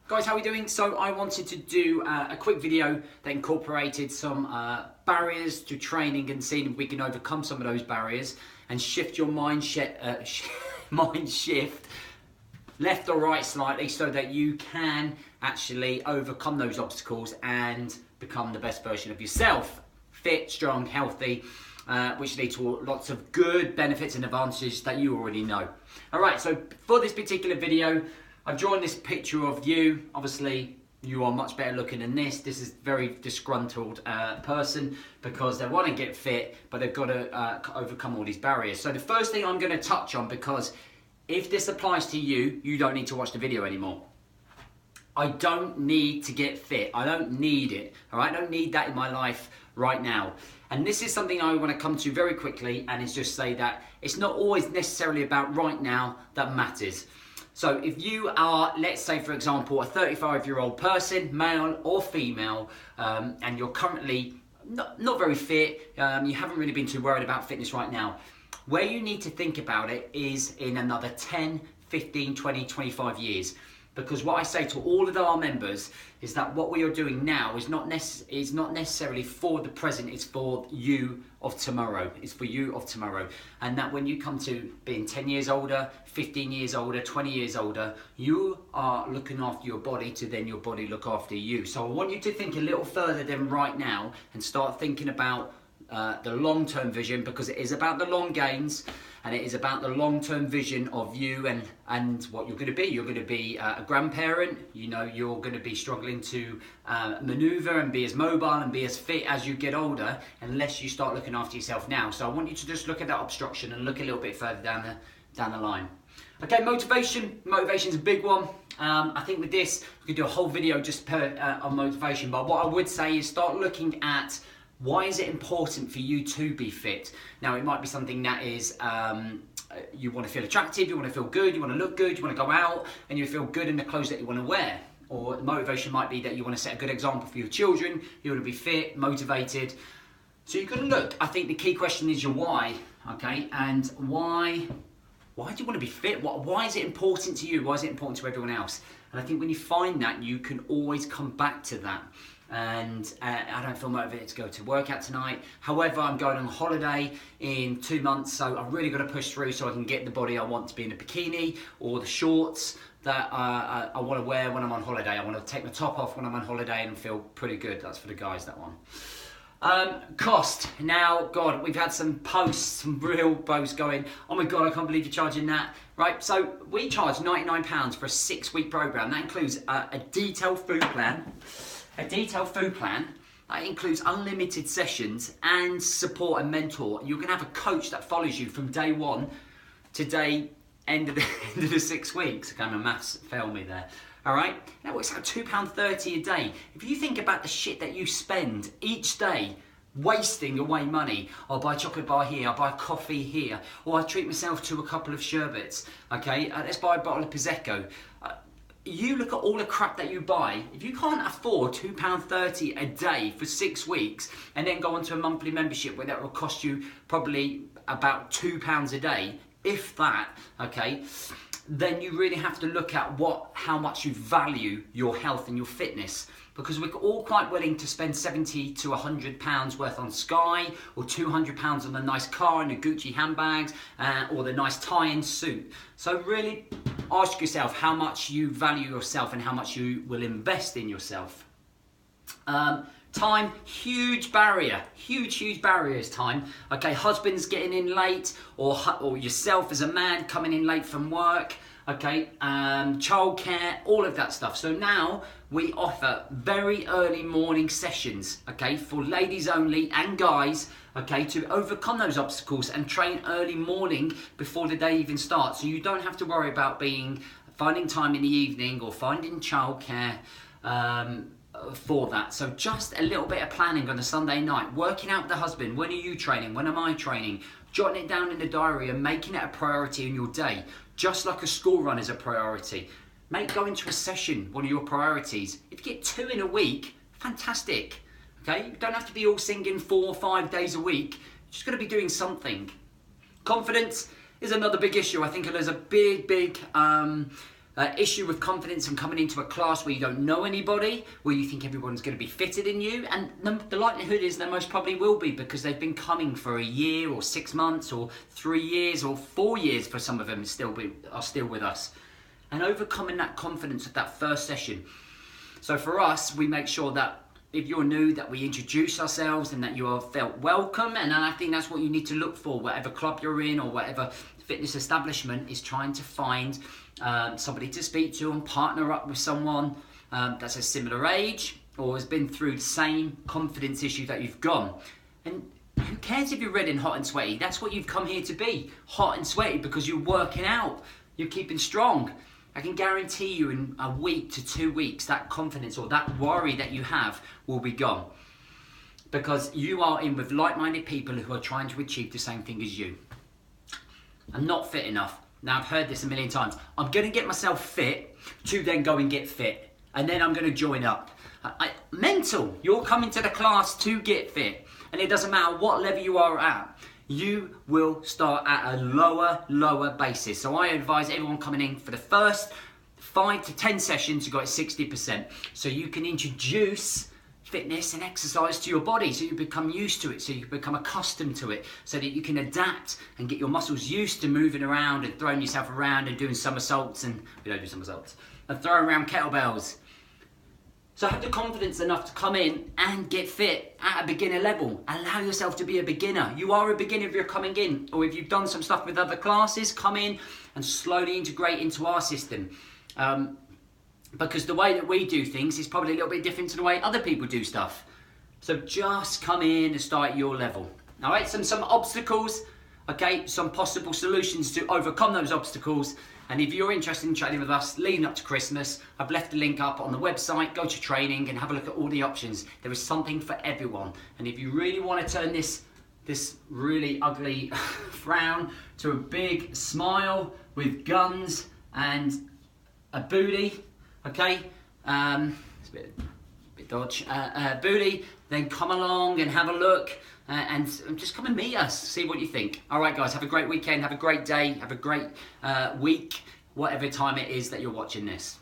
Guys, how are we doing? So I wanted to do a quick video that incorporated some barriers to training and seeing if we can overcome some of those barriers and shift your mind shift left or right slightly so that you can actually overcome those obstacles and become the best version of yourself. Fit, strong, healthy, which lead to lots of good benefits and advantages that you already know. Alright, so for this particular video, I've drawn this picture of you. Obviously, you are much better looking than this. This is a very disgruntled person because they want to get fit, but they've got to overcome all these barriers. So the first thing I'm going to touch on, because if this applies to you, you don't need to watch the video anymore. I don't need to get fit. I don't need it. All right, I don't need that in my life right now. And this is something I want to come to very quickly, and is just say that it's not always necessarily about right now that matters. So if you are, let's say for example, a 35-year-old person, male or female, and you're currently not very fit, you haven't really been too worried about fitness right now, where you need to think about it is in another 10, 15, 20, 25 years. Because what I say to all of our members is that what we are doing now is not necessarily for the present, it's for you of tomorrow. It's for you of tomorrow. And that when you come to being 10 years older, 15 years older, 20 years older, you are looking after your body to then your body look after you. So I want you to think a little further than right now and start thinking about the long-term vision, because it is about the long gains and it is about the long-term vision of you and what you're going to be. You're going to be a grandparent, you know, you're going to be struggling to maneuver and be as mobile and be as fit as you get older unless you start looking after yourself now. So I want you to just look at that obstruction and look a little bit further down the line. Okay, motivation is a big one. I think with this, we could do a whole video just on motivation, but what I would say is start looking at why is it important for you to be fit? Now, it might be something that is, you want to feel attractive, you want to feel good, you want to look good, you want to go out, and you feel good in the clothes that you want to wear. Or motivation might be that you want to set a good example for your children, you want to be fit, motivated. So you've got to look. I think the key question is your why, okay? And why do you want to be fit? Why is it important to you? Why is it important to everyone else? And I think when you find that, you can always come back to that. And I don't feel motivated to go to workout tonight. However, I'm going on holiday in 2 months, so I've really got to push through so I can get the body I want to be in a bikini or the shorts that I want to wear when I'm on holiday. I want to take my top off when I'm on holiday and feel pretty good. That's for the guys, that one. Cost. Now, God, we've had some real posts going, oh my God, I can't believe you're charging that. Right, so we charge £99 for a 6-week program. That includes a detailed food plan. A detailed food plan that includes unlimited sessions and support and mentor. You're going to have a coach that follows you from day one to end of the 6 weeks. Okay, my maths failed me there. All right, that works out £2.30 a day. If you think about the shit that you spend each day wasting away money, I'll buy a chocolate bar here, I'll buy a coffee here, or I treat myself to a couple of sherbets. Okay, let's buy a bottle of Prosecco. You look at all the crap that you buy. If you can't afford £2.30 a day for 6 weeks and then go onto a monthly membership where that will cost you probably about £2 a day, if that, okay, then you really have to look at how much you value your health and your fitness. Because we're all quite willing to spend £70 to £100 worth on Sky, or £200 on a nice car and the Gucci handbags, or the nice tie-in suit. So really ask yourself how much you value yourself and how much you will invest in yourself. Time, huge barrier is time. Okay, husbands getting in late, or yourself as a man coming in late from work. Okay, childcare, all of that stuff. So now we offer very early morning sessions, okay, for ladies only and guys, okay, to overcome those obstacles and train early morning before the day even starts. So you don't have to worry about finding time in the evening or finding childcare for that. So just a little bit of planning on a Sunday night, working out with the husband. When are you training? When am I training? Jotting it down in the diary and making it a priority in your day, just like a school run is a priority. Make going to a session one of your priorities. If you get 2 in a week, fantastic. Okay, you don't have to be all singing 4 or 5 days a week. You're just going to be doing something. Confidence is another big issue. I think there's a big issue with confidence and coming into a class where you don't know anybody, where you think everyone's going to be fitter than you, and the likelihood is they most probably will be, because they've been coming for a year or 6 months or 3 years or 4 years for some of them are still with us. And overcoming that confidence at that first session. So for us, we make sure that if you're new, that we introduce ourselves and that you are felt welcome. And I think that's what you need to look for, whatever club you're in or whatever fitness establishment, is trying to find somebody to speak to and partner up with someone that's a similar age or has been through the same confidence issue that you've gone. And who cares if you're red and hot and sweaty? That's what you've come here to be, hot and sweaty, because you're working out, you're keeping strong. I can guarantee you in a week to 2 weeks, that confidence or that worry that you have will be gone. Because you are in with like-minded people who are trying to achieve the same thing as you. I'm not fit enough. Now, I've heard this a million times. I'm going to get myself fit to then go and get fit. And then I'm going to join up. Mental. You're coming to the class to get fit. And it doesn't matter what level you are at. You will start at a lower basis. So I advise everyone coming in for the first 5 to 10 sessions to go at 60%. So you can introduce fitness and exercise to your body, so you become used to it, so you become accustomed to it, so that you can adapt and get your muscles used to moving around and throwing yourself around and doing somersaults, and we don't do somersaults, and throwing around kettlebells. So have the confidence enough to come in and get fit at a beginner level. Allow yourself to be a beginner. You are a beginner if you're coming in, or if you've done some stuff with other classes, come in and slowly integrate into our system. Because the way that we do things is probably a little bit different to the way other people do stuff. So just come in and start at your level. All right, some obstacles, okay, some possible solutions to overcome those obstacles. And if you're interested in training with us leading up to Christmas, I've left the link up on the website. Go to training and have a look at all the options. There is something for everyone. And if you really want to turn this really ugly frown to a big smile with guns and a booty, okay, it's a bit dodge, booty, then come along and have a look and just come and meet us, see what you think. All right, guys, have a great weekend, have a great day, have a great week, whatever time it is that you're watching this.